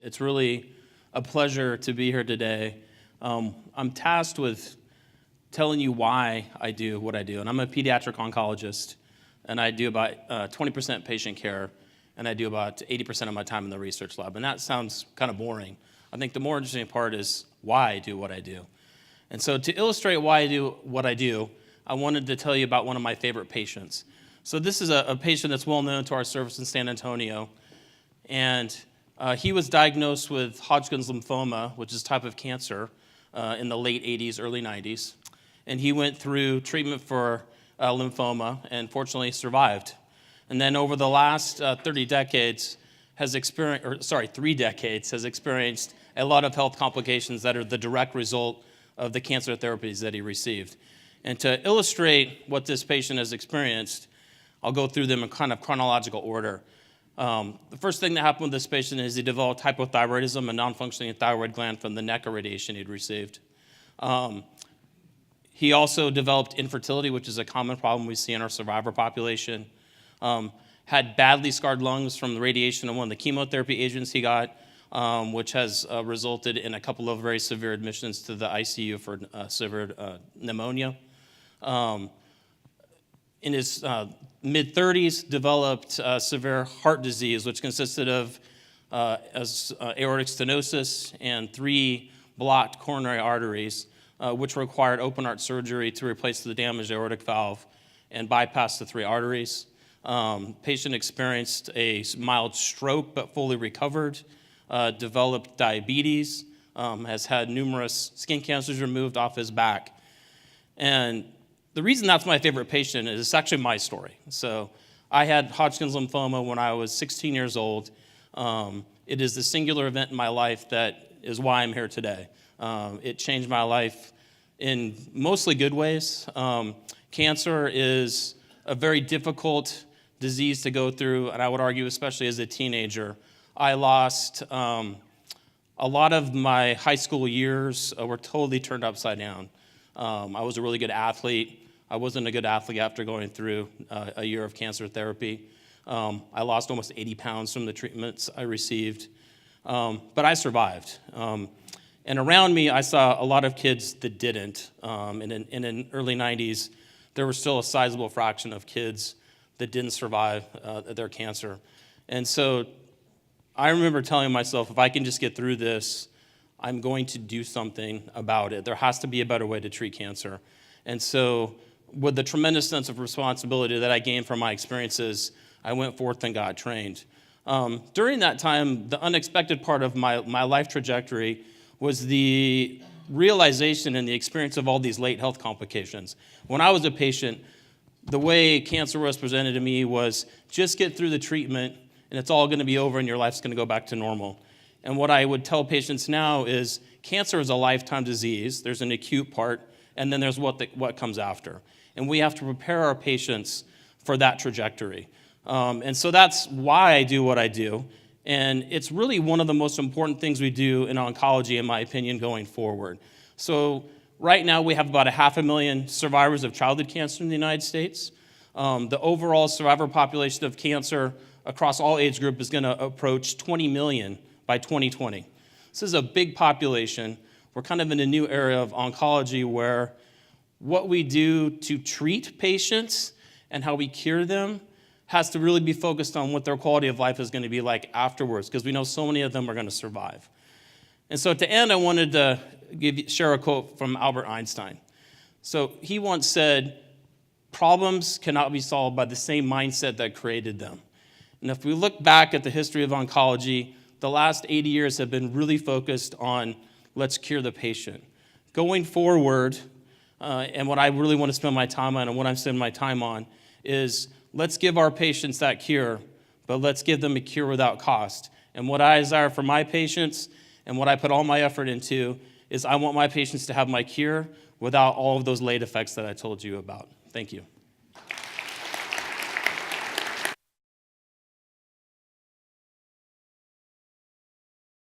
It's really a pleasure to be here today. I'm tasked with telling you why I do what I do. And I'm a pediatric oncologist, and I do about 20% patient care, and I do about 80% of my time in the research lab. And that sounds kind of boring. I think the more interesting part is why I do what I do. And so to illustrate why I do what I do, I wanted to tell you about one of my favorite patients. So this is a patient that's well known to our service in San Antonio, and he was diagnosed with Hodgkin's lymphoma, which is a type of cancer, in the late 80s, early 90s. And he went through treatment for lymphoma and fortunately survived. And then over the last 3 decades, has experienced a lot of health complications that are the direct result of the cancer therapies that he received. And to illustrate what this patient has experienced, I'll go through them in kind of chronological order. The first thing that happened with this patient is he developed hypothyroidism, a non-functioning thyroid gland from the NECA radiation he'd received. He also developed infertility, which is a common problem we see in our survivor population. Had badly scarred lungs from the radiation of one of the chemotherapy agents he got, which has resulted in a couple of very severe admissions to the ICU for severe pneumonia. In his mid-30s, developed severe heart disease, which consisted of aortic stenosis and 3 blocked coronary arteries, which required open heart surgery to replace the damaged aortic valve and bypass the 3 arteries. Patient experienced a mild stroke but fully recovered, developed diabetes, has had numerous skin cancers removed off his back. And the reason that's my favorite patient is it's actually my story. So I had Hodgkin's lymphoma when I was 16 years old. It is the singular event in my life that is why I'm here today. It changed my life in mostly good ways. Cancer is a very difficult disease to go through, and I would argue especially as a teenager. I lost a lot of my high school years were totally turned upside down. I was a really good athlete. I wasn't a good athlete after going through a year of cancer therapy. I lost almost 80 pounds from the treatments I received, but I survived. And around me, I saw a lot of kids that didn't. And in the early 90s, there was still a sizable fraction of kids that didn't survive their cancer. And so I remember telling myself, if I can just get through this, I'm going to do something about it. There has to be a better way to treat cancer. And so with the tremendous sense of responsibility that I gained from my experiences, I went forth and got trained. During that time, the unexpected part of my life trajectory was the realization and the experience of all these late health complications. When I was a patient, the way cancer was presented to me was just get through the treatment and it's all going to be over and your life's going to go back to normal. And what I would tell patients now is cancer is a lifetime disease. There's an acute part, and then there's what comes after. And we have to prepare our patients for that trajectory. And so that's why I do what I do. And it's really one of the most important things we do in oncology, in my opinion, going forward. So right now we have about 500,000 survivors of childhood cancer in the United States. The overall survivor population of cancer across all age groups is going to approach 20 million by 2020. This is a big population. We're kind of in a new area of oncology where what we do to treat patients and how we cure them has to really be focused on what their quality of life is going to be like afterwards, because we know so many of them are going to survive. And so to end, I wanted to share a quote from Albert Einstein. So he once said, "Problems cannot be solved by the same mindset that created them." And if we look back at the history of oncology, the last 80 years have been really focused on let's cure the patient. Going forward, and what I really want to spend my time on and what I'm spending my time on is let's give our patients that cure, but let's give them a cure without cost. And what I desire for my patients and what I put all my effort into is I want my patients to have my cure without all of those late effects that I told you about. Thank you.